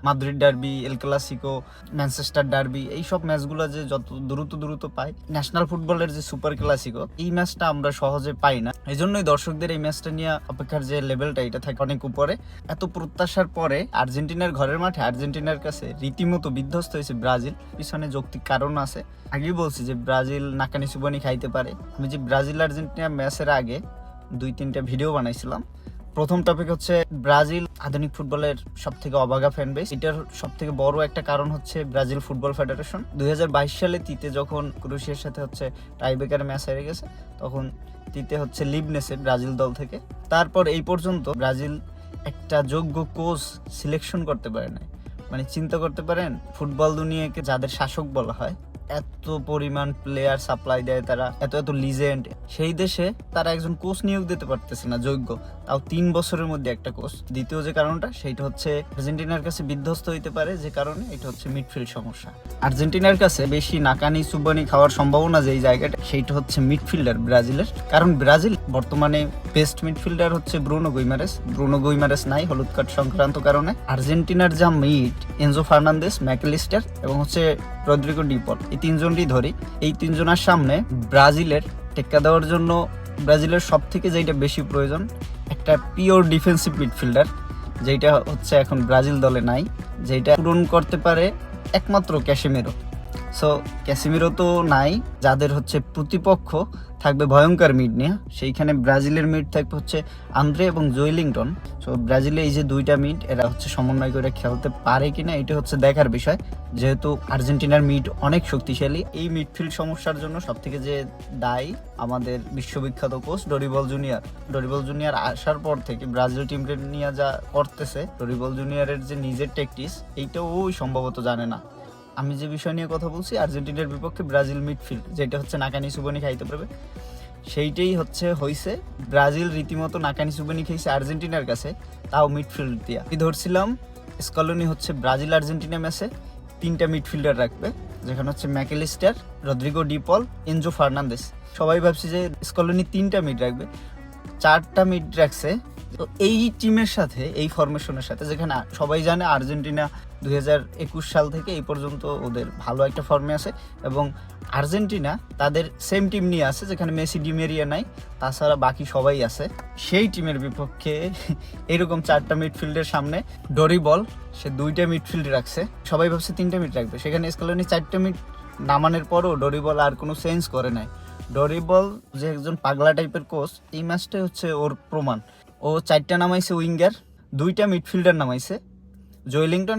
Madrid derby, El Clasico, Manchester derby, এইসব ম্যাচগুলো যে যত দ্রুত পাই, ন্যাশনাল ফুটবলের যে সুপার ক্লাসিকো, এই ম্যাচটা আমরা সহজে পাই না। এই জন্যই দর্শকদের এই ম্যাচটা নিয়ে অপেক্ষার যে লেভেলটা, এটা থাকে অনেক উপরে। এত প্রত্যাশার পরে আর্জেন্টিনার ঘরের মাঠে আর্জেন্টিনার কাছে রীতিমতো বিধ্বস্ত হয়েছে ব্রাজিল। পিছনে যৌক্তিক কারণ আছে। আগেই বলছি যে ব্রাজিল নাকানি সুবানি খাইতে পারে। আমি যে ব্রাজিল আর্জেন্টিনা ম্যাচের আগে 2-3টা ভিডিও বানাইছিলাম। প্রথম টপিক হচ্ছে ব্রাজিল আধুনিক ফুটবলের সব থেকে অবাগা ফ্যান বেস। এটার সব থেকে বড় একটা কারণ হচ্ছে ব্রাজিল ফুটবল ফেডারেশন। 2022 সালে তিতে যখন ক্রোয়েশিয়ার সাথে হচ্ছে টাইব্রেকার ম্যাচ হেরে গেছে, তখন তিতে হচ্ছে লিবনেসে ব্রাজিল দল থেকে। তারপর এই পর্যন্ত ব্রাজিল একটা যোগ্য কোচ সিলেকশন করতে পারে না। মানে চিন্তা করতে পারেন, ফুটবল দুনিয়াকে যাদের শাসক বলা হয়, এত পরিমাণ প্লেয়ার সাপ্লাই দেয় তারা, এত লিজেন্ড, সেই দেশে তারা একজন কোচ নিয়োগ দিতে পারতেছে না যোগ্য, তাও 3 বছরের মধ্যে একটা কোচ। দ্বিতীয় যে কারণটা, সেইটা হচ্ছে আর্জেন্টিনার কাছে বিধ্বস্ত হইতে পারে, যে কারণে এটা হচ্ছে মিডফিল্ড সমস্যা। আর্জেন্টিনার কাছে বেশি নাকানি সুবানি খাওয়ার সম্ভাবনা যেই জায়গাটা, সেইটা হচ্ছে মিডফিল্ডার ব্রাজিলের। কারণ ব্রাজিল বর্তমানে বেস্ট মিডফিল্ডার হচ্ছে ব্রুনো গুইমারেস নাই হলুদ কার্ড সংক্রান্ত কারণে। আর্জেন্টিনার যা মিড, এনজো ফার্নান্দেস, ম্যাকলিস্টার এবং হচ্ছে রদ্রিগো ডিপল, এই তিনজনই ধরি। এই তিনজনের সামনে ব্রাজিলের টেক্কা দেওয়ার জন্য ব্রাজিলের সব থেকে যেটা বেশি প্রয়োজন, একটা পিওর ডিফেন্সিভ মিডফিল্ডার, যেটা হচ্ছে এখন ব্রাজিল দলে নাই, যেটা পূরণ করতে পারে একমাত্র ক্যাসেমিরো। সো ক্যাসেমিরো তো নাই, যাদের হচ্ছে প্রতিপক্ষ থাকবে ভয়ঙ্কর মিড নিয়ে। সেইখানে ব্রাজিলের মিড থাকবে হচ্ছে আন্দ্রে এবং জোয়েলিংটন। সো ব্রাজিলে এই যে দুইটা মিড, এরা হচ্ছে সমন্বয় করে খেলতে পারে কিনা, এটা হচ্ছে দেখার বিষয়। যেহেতু আর্জেন্টিনার মিড অনেক শক্তিশালী, এই মিডফিল্ড সমস্যার জন্য সব থেকে যে দায়ী আমাদের বিশ্ববিখ্যাত কোচ ডরিবল জুনিয়র আসার পর থেকে ব্রাজিল টিমকে নিয়ে যা করতেছে, ডরিবল জুনিয়রের যে নিজের ট্যাকটিক্স, এইটাও ওই সম্ভবত জানে না। আমি যে বিষয় নিয়ে কথা বলছি, আর্জেন্টিনার বিপক্ষে ব্রাজিল মিডফিল্ড যেটা হচ্ছে নাকানি সুবানি খাইতে পারবে, সেইটাই হয়েছে। ব্রাজিল রীতিমতো নাকানি সুবানি খেয়েছে আর্জেন্টিনার কাছে, তাও মিডফিল্ড দিয়া। আমি ধরছিলাম স্কলোনি হচ্ছে ব্রাজিল আর্জেন্টিনা ম্যাচে 3টা মিডফিল্ডার রাখবে, যেখানে হচ্ছে ম্যাকলিস্টার, রদ্রিগো ডিপল, এনজো ফার্নান্দেস। সবাই ভাবছি যে স্কলোনি 3টা মিড রাখবে, 4টা মিড রাখছে। তো এই টিমের সাথে, এই ফরমেশনের সাথে, যেখানে সবাই জানে আর্জেন্টিনা 2021 সাল থেকে এই পর্যন্ত ওদের ভালো একটা ফর্মে আছে, এবং আর্জেন্টিনা তাদের সেম টিম নিয়ে আছে, যেখানে মেসি ডিমেরিয়া নাই, তাছাড়া বাকি সবাই আছে। সেই টিমের বিপক্ষে এরকম 4টা মিডফিল্ডের সামনে ডরিবল সে 2টা মিডফিল্ড রাখছে। সবাই ভাবছে 3টা মিড রাখবে, সেখানে স্কলোনি 4টা মিড নামানোর পরও ডরিবল আর কোনো চেঞ্জ করে নাই। ডরিবল যে একজন পাগলা টাইপের কোচ, এই ম্যাচটাই হচ্ছে ওর প্রমাণ। ও 4টা নামাইছে উইঙ্গার, 2টা মিডফিল্ডার নামাইছে, জোয়েলিংটন